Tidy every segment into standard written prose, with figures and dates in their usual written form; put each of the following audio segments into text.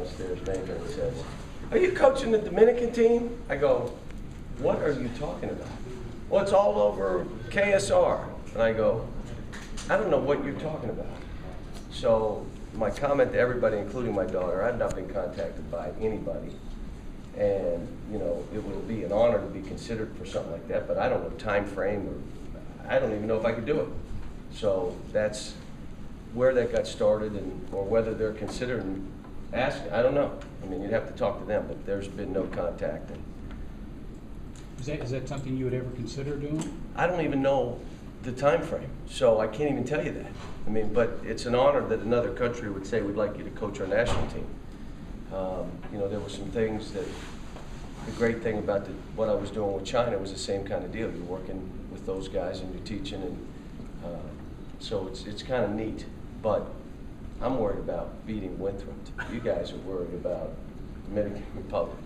downstairs maker and says, "Are you coaching the Dominican team?" I go, "What are you talking about?" "Well, it's all over KSR." And I go, "I don't know what you're talking about." So my comment to everybody, including my daughter, I've not been contacted by anybody. And, you know, it would be an honor to be considered for something like that, but I don't know time frame, or I don't even know if I could do it. So that's where that got started, and or whether they're considering asking, I don't know. I mean, you'd have to talk to them, but there's been no contact. And Is that something you would ever consider doing? I don't even know the time frame, so I can't even tell you that. I mean, but it's an honor that another country would say, "We'd like you to coach our national team." You know, there were some things that, the great thing about what I was doing with China was the same kind of deal. You're working with those guys and you're teaching, and so it's kind of neat. But I'm worried about beating Winthrop. You guys are worried about Dominican Republic.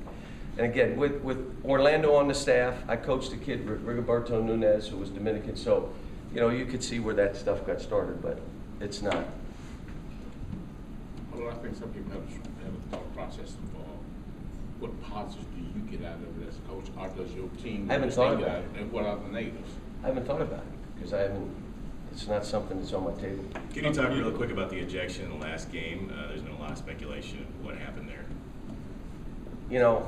And again, with Orlando on the staff, I coached a kid, Rigoberto Nunez, who was Dominican. So, you know, you could see where that stuff got started, but it's not. Well, I think some people have a thought process involved. What positives do you get out of it as a coach, or does your team? I haven't thought about it. And what are the negatives? I haven't thought about it because it's not something that's on my table. Can you talk real quick about the ejection in the last game? There's been a lot of speculation of what happened there. You know,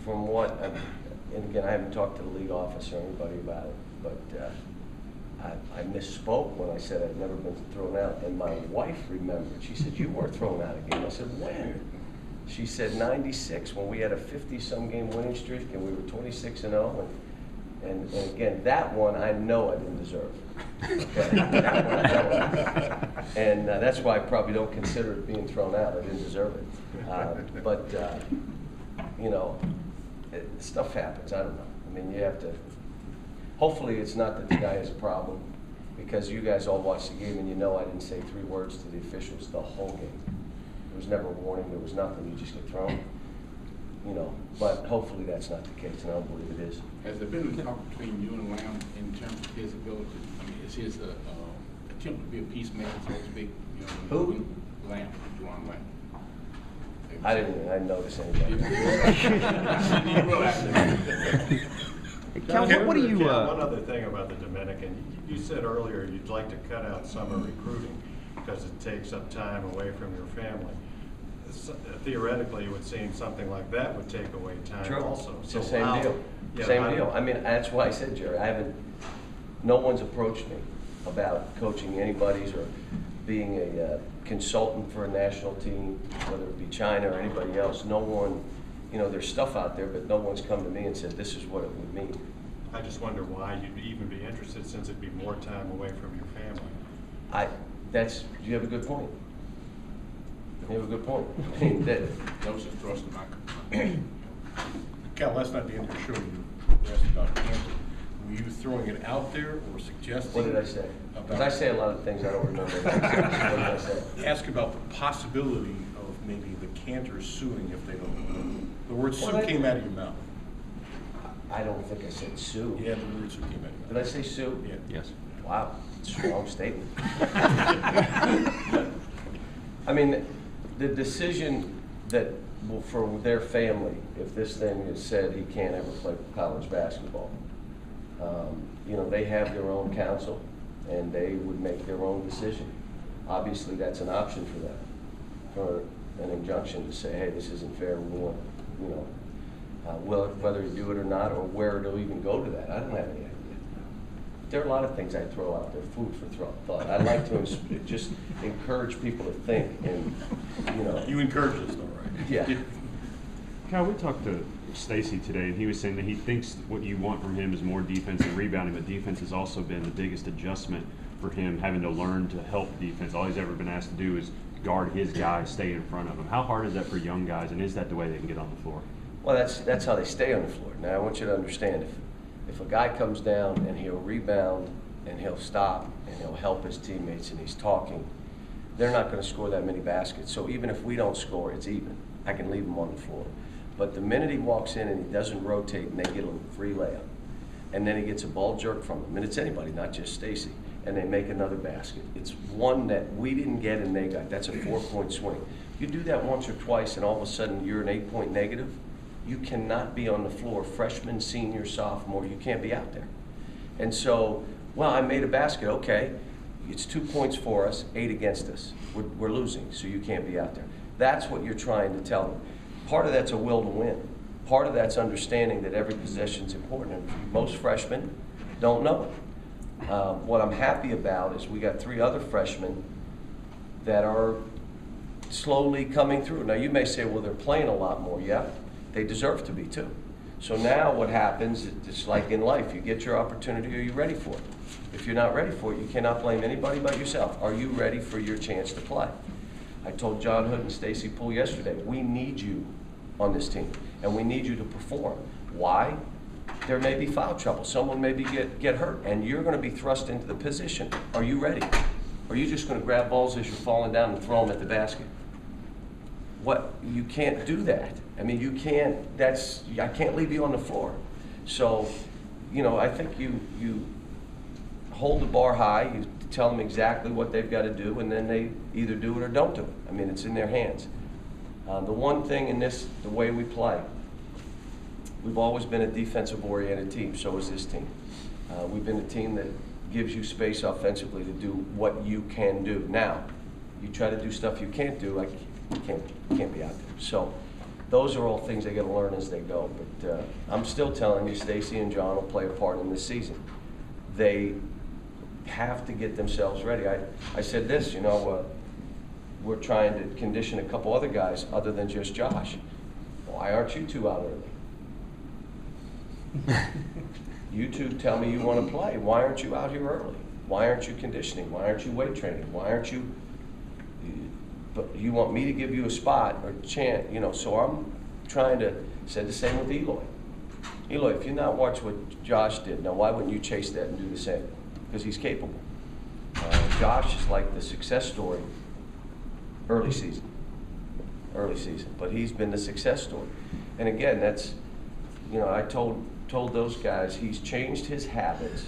from what, and again, I haven't talked to the league office or anybody about it, but I misspoke when I said I'd never been thrown out, and my wife remembered. She said, "You were thrown out again." I said, "When?" She said, "96, when we had a 50-some game winning streak and we were 26-0, and again, that one I know I didn't deserve. Okay? That one I know. And that's why I probably don't consider it being thrown out. I didn't deserve it. You know, stuff happens. I don't know. I mean, you have to. Hopefully, it's not that the guy has a problem, because you guys all watched the game and you know I didn't say 3 words to the officials the whole game. There was never a warning. There was nothing. You just get thrown. You know, but hopefully that's not the case, and I don't believe it is. Has there been a talk between you and Lamb in terms of his ability? I mean, is his attempt to be a peacemaker, so to speak? You know, Who? Lamb, Juan Lamb. I didn't notice anybody. Cal, what do you? One other thing about the Dominican, you said earlier you'd like to cut out summer recruiting because it takes up time away from your family. Theoretically, it would seem something like that would take away time. True. Also. It's the same deal. Yeah, same deal. I mean, that's why I said, Jerry, no one's approached me about coaching anybody's or being a consultant for a national team, whether it be China or anybody else. No one, you know, there's stuff out there, but no one's come to me and said, this is what it would mean. I just wonder why you'd even be interested, since it'd be more time away from your family. You have a good point. You have a good point. That was just thrust in my Cal, that's not the end of the show. You asked about cancer. Were you throwing it out there or suggesting? What did I say? Because I say a lot of things I don't remember. What did I say? Ask about the possibility of maybe the Cantors suing if they don't. The word sue came out of your mouth. I don't think I said sue. Yeah, the word sue came out of your mouth. Did I say sue? Yeah. Yes. Wow, it's a strong statement. I mean, the decision that for their family, if this thing is said he can't ever play college basketball, you know, they have their own counsel and they would make their own decision. Obviously, that's an option for them, for an injunction to say, hey, this isn't fair, we want, you know, whether you do it or not, or where it'll even go to that. I don't have any idea. There are a lot of things I throw out there, food for thought. I like to just encourage people to think, and, you know. You encourage us, though, right? Yeah. Cal, we talked to Stacy today, and he was saying that he thinks what you want from him is more defense and rebounding, but defense has also been the biggest adjustment for him, having to learn to help defense. All he's ever been asked to do is guard his guys, stay in front of him. How hard is that for young guys, and is that the way they can get on the floor? Well, that's how they stay on the floor. Now, I want you to understand, if a guy comes down and he'll rebound and he'll stop and he'll help his teammates and he's talking, they're not going to score that many baskets. So even if we don't score, it's even. I can leave him on the floor. But the minute he walks in and he doesn't rotate and they get a free layup, and then he gets a ball jerk from him, and it's anybody, not just Stacy, and they make another basket. It's one that we didn't get and they got. That's a 4-point swing. You do that once or twice and all of a sudden you're an 8-point negative, you cannot be on the floor. Freshman, senior, sophomore, you can't be out there. And so, well, I made a basket, okay. It's 2 points for us, 8 against us. We're losing, so you can't be out there. That's what you're trying to tell them. Part of that's a will to win. Part of that's understanding that every possession's important. And most freshmen don't know it. What I'm happy about is we got 3 other freshmen that are slowly coming through. Now you may say, well, they're playing a lot more. Yeah, they deserve to be too. So now what happens, it's like in life, you get your opportunity, are you ready for it? If you're not ready for it, you cannot blame anybody but yourself. Are you ready for your chance to play? I told John Hood and Stacy Poole yesterday, we need you on this team, and we need you to perform. Why? There may be foul trouble. Someone maybe get hurt, and you're going to be thrust into the position. Are you ready? Or are you just going to grab balls as you're falling down and throw them at the basket? What? You can't do that. I mean, you can't, I can't leave you on the floor. So, you know, I think you hold the bar high, you tell them exactly what they've got to do, and then they either do it or don't do it. I mean, it's in their hands. The one thing in this, the way we play, we've always been a defensive-oriented team, so is this team. We've been a team that gives you space offensively to do what you can do. Now, you try to do stuff you can't do, like you can't be out there. So those are all things they got to learn as they go. But I'm still telling you, Stacy and John will play a part in this season. They have to get themselves ready. I said this, you know, we're trying to condition a couple other guys other than just Josh. Why aren't you 2 out early? You 2 tell me you want to play. Why aren't you out here early? Why aren't you conditioning? Why aren't you weight training? Why aren't you? But you want me to give you a spot or chant, you know? So I'm trying to. Said the same with Eloy. Eloy, if you not watch what Josh did, now why wouldn't you chase that and do the same? Because he's capable. Josh is like the success story. Early season, but he's been the success story. And again, that's, you know, I told those guys he's changed his habits,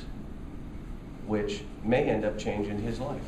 which may end up changing his life.